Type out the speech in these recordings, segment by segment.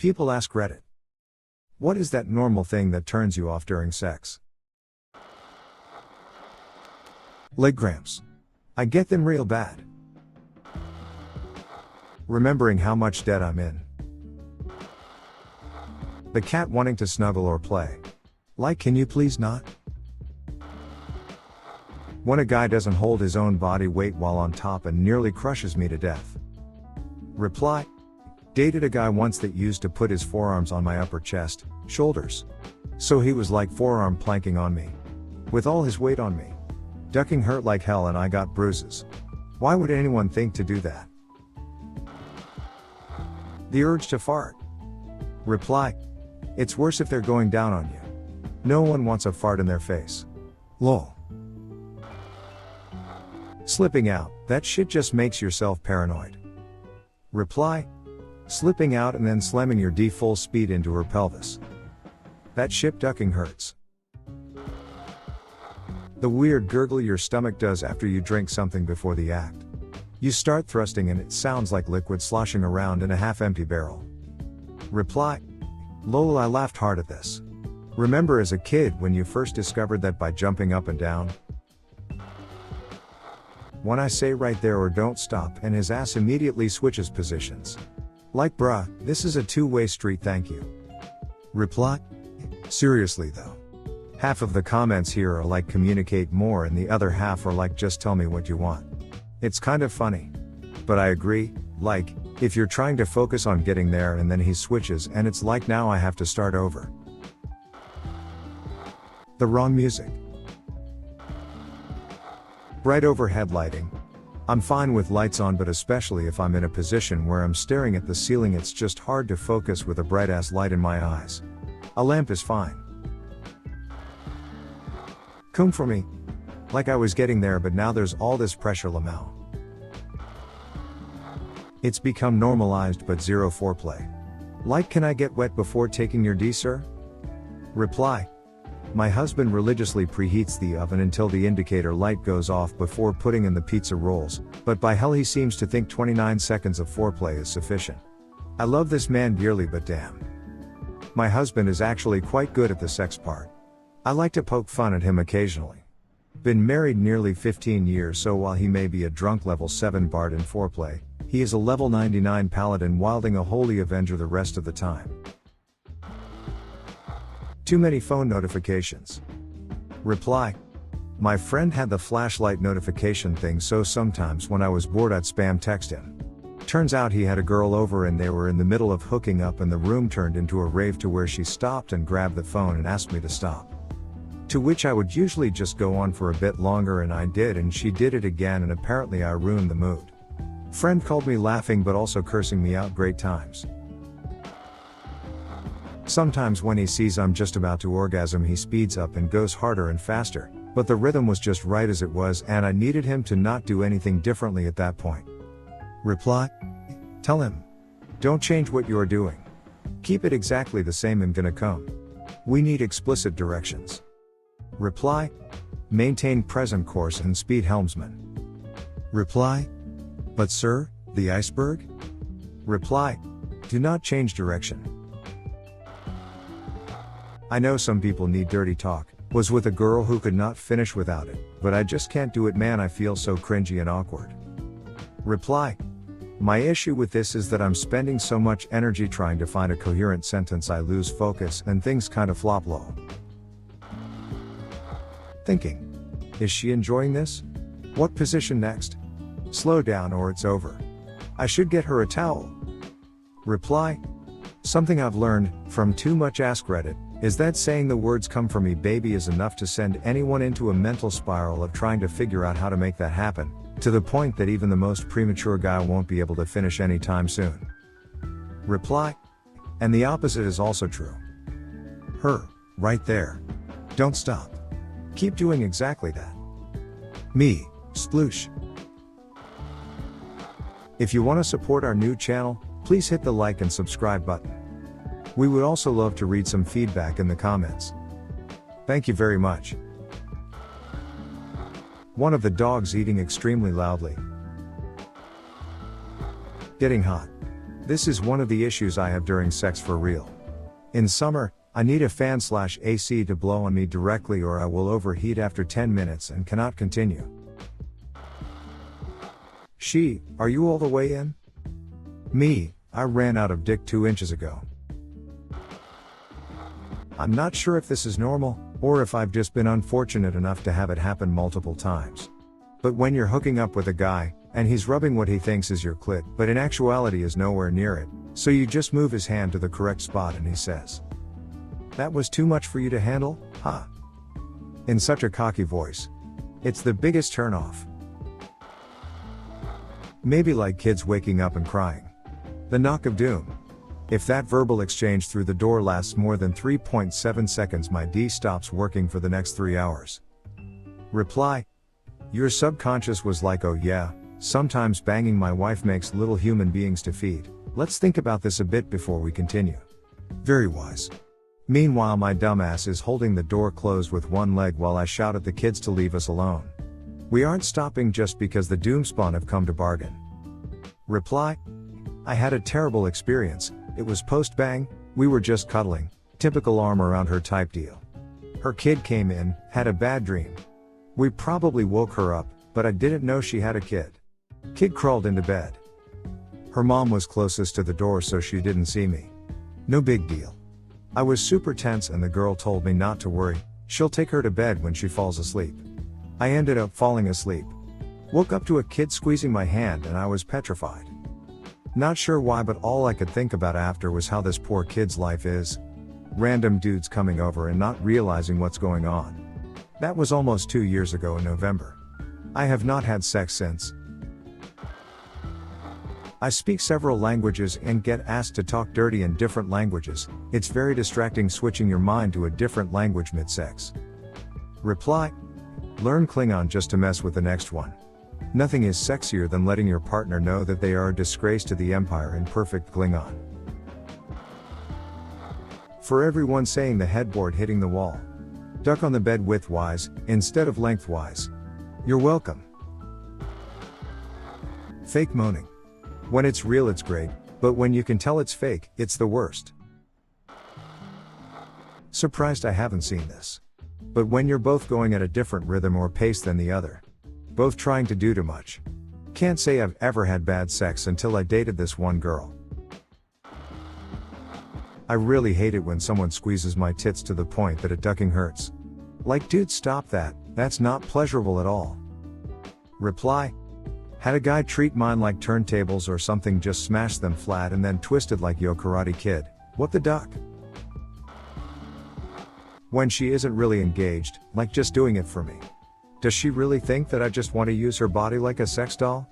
People ask Reddit. What is that normal thing that turns you off during sex? Leg cramps. I get them real bad. Remembering how much debt I'm in. The cat wanting to snuggle or play. Like, can you please not? When a guy doesn't hold his own body weight while on top and nearly crushes me to death. Reply. Dated a guy once that used to put his forearms on my upper chest, shoulders. So he was like forearm planking on me. With all his weight on me. Ducking hurt like hell and I got bruises. Why would anyone think to do that? The urge to fart. Reply. It's worse if they're going down on you. No one wants a fart in their face. Lol. Slipping out, that shit just makes yourself paranoid. Reply. Slipping out and then slamming your D full speed into her pelvis. That ship ducking hurts. The weird gurgle your stomach does after you drink something before the act. You start thrusting and it sounds like liquid sloshing around in a half-empty barrel. Reply. Lol, I laughed hard at this. Remember as a kid when you first discovered that by jumping up and down? When I say right there or don't stop and his ass immediately switches positions. Like bruh, this is a two-way street, thank you. Reply. Seriously though. Half of the comments here are like communicate more and the other half are like just tell me what you want. It's kind of funny. But I agree, like, if you're trying to focus on getting there and then he switches and it's like now I have to start over. The wrong music. Bright overhead lighting. I'm fine with lights on, but especially if I'm in a position where I'm staring at the ceiling, it's just hard to focus with a bright ass light in my eyes. A lamp is fine. Come for me. Like I was getting there, but now there's all this pressure, Lamau. It's become normalized but zero foreplay. Like, can I get wet before taking your D, sir? Reply. My husband religiously preheats the oven until the indicator light goes off before putting in the pizza rolls, but by hell he seems to think 29 seconds of foreplay is sufficient. I love this man dearly, but damn. My husband is actually quite good at the sex part. I like to poke fun at him occasionally. Been married nearly 15 years, so while he may be a drunk level 7 bard in foreplay, he is a level 99 paladin wielding a holy avenger the rest of the time. Too many phone notifications. Reply. My friend had the flashlight notification thing, so sometimes when I was bored I'd spam text him. Turns out he had a girl over and they were in the middle of hooking up and the room turned into a rave to where she stopped and grabbed the phone and asked me to stop. To which I would usually just go on for a bit longer, and I did, and she did it again, and apparently I ruined the mood. Friend called me laughing but also cursing me out. Great times. Sometimes when he sees I'm just about to orgasm he speeds up and goes harder and faster, but the rhythm was just right as it was and I needed him to not do anything differently at that point. Reply. Tell him. Don't change what you're doing. Keep it exactly the same and gonna come. We need explicit directions. Reply. Maintain present course and speed helmsman. Reply. But sir, the iceberg? Reply. Do not change direction. I know some people need dirty talk. Was with a girl who could not finish without it, but I just can't do it, man. I feel so cringy and awkward. Reply. My issue with this is that I'm spending so much energy trying to find a coherent sentence I lose focus and things kind of flop low. Thinking. Is she enjoying this? What position next? Slow down or it's over. I should get her a towel. Reply. Something I've learned, from too much AskReddit, is that saying the words "come for me baby" is enough to send anyone into a mental spiral of trying to figure out how to make that happen, to the point that even the most premature guy won't be able to finish anytime soon. Reply. And the opposite is also true. Her, right there. Don't stop. Keep doing exactly that. Me, sploosh. If you want to support our new channel, please hit the like and subscribe button. We would also love to read some feedback in the comments. Thank you very much. One of the dogs eating extremely loudly. Getting hot. This is one of the issues I have during sex for real. In summer, I need a fan/AC to blow on me directly or I will overheat after 10 minutes and cannot continue. She, are you all the way in? Me, I ran out of dick 2 inches ago. I'm not sure if this is normal, or if I've just been unfortunate enough to have it happen multiple times. But when you're hooking up with a guy, and he's rubbing what he thinks is your clit, but in actuality is nowhere near it, so you just move his hand to the correct spot and he says, "That was too much for you to handle, huh?" In such a cocky voice. It's the biggest turnoff. Maybe like kids waking up and crying. The knock of doom. If that verbal exchange through the door lasts more than 3.7 seconds, my D stops working for the next 3 hours. Reply. Your subconscious was like, oh yeah, sometimes banging my wife makes little human beings to feed. Let's think about this a bit before we continue. Very wise. Meanwhile, my dumbass is holding the door closed with one leg while I shout at the kids to leave us alone. We aren't stopping just because the doomspawn have come to bargain. Reply. I had a terrible experience. It was post-bang, we were just cuddling, typical arm around her type deal. Her kid came in, had a bad dream. We probably woke her up, but I didn't know she had a kid. Kid crawled into bed. Her mom was closest to the door so she didn't see me. No big deal. I was super tense and the girl told me not to worry, she'll take her to bed when she falls asleep. I ended up falling asleep. Woke up to a kid squeezing my hand and I was petrified. Not sure why, but all I could think about after was how this poor kid's life is. Random dudes coming over and not realizing what's going on. That was almost 2 years ago in November. I have not had sex since. I speak several languages and get asked to talk dirty in different languages. It's very distracting switching your mind to a different language mid-sex. Reply. Learn Klingon just to mess with the next one. Nothing is sexier than letting your partner know that they are a disgrace to the Empire in perfect Klingon. For everyone saying the headboard hitting the wall. Duck on the bed widthwise, instead of lengthwise. You're welcome. Fake moaning. When it's real it's great, but when you can tell it's fake, it's the worst. Surprised I haven't seen this. But when you're both going at a different rhythm or pace than the other. Both trying to do too much. Can't say I've ever had bad sex until I dated this one girl. I really hate it when someone squeezes my tits to the point that it ducking hurts. Like, dude, stop that, that's not pleasurable at all. Reply. Had a guy treat mine like turntables or something, just smashed them flat and then twisted like Yo Karate Kid. What the duck? When she isn't really engaged, like just doing it for me. Does she really think that I just want to use her body like a sex doll?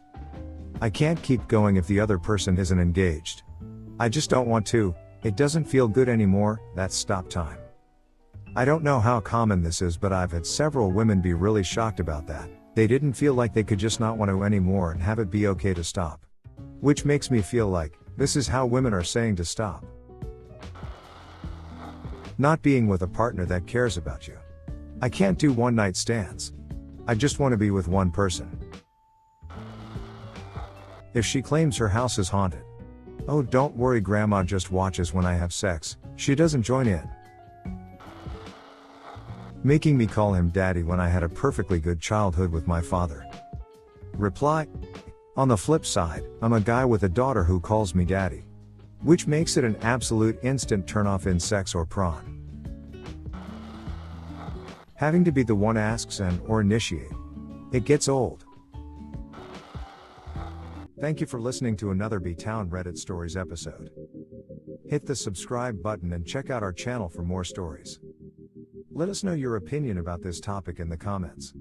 I can't keep going if the other person isn't engaged. I just don't want to, it doesn't feel good anymore, that's stop time. I don't know how common this is, but I've had several women be really shocked about that. They didn't feel like they could just not want to anymore and have it be okay to stop. Which makes me feel like, this is how women are saying to stop. Not being with a partner that cares about you. I can't do one night stands. I just want to be with one person. If she claims her house is haunted. Oh, don't worry, grandma just watches when I have sex, she doesn't join in. Making me call him daddy when I had a perfectly good childhood with my father. Reply. On the flip side, I'm a guy with a daughter who calls me daddy. Which makes it an absolute instant turnoff in sex or prawn. Having to be the one asks and or initiate. It gets old. Thank you for listening to another B-Town Reddit Stories episode. Hit the subscribe button and check out our channel for more stories. Let us know your opinion about this topic in the comments.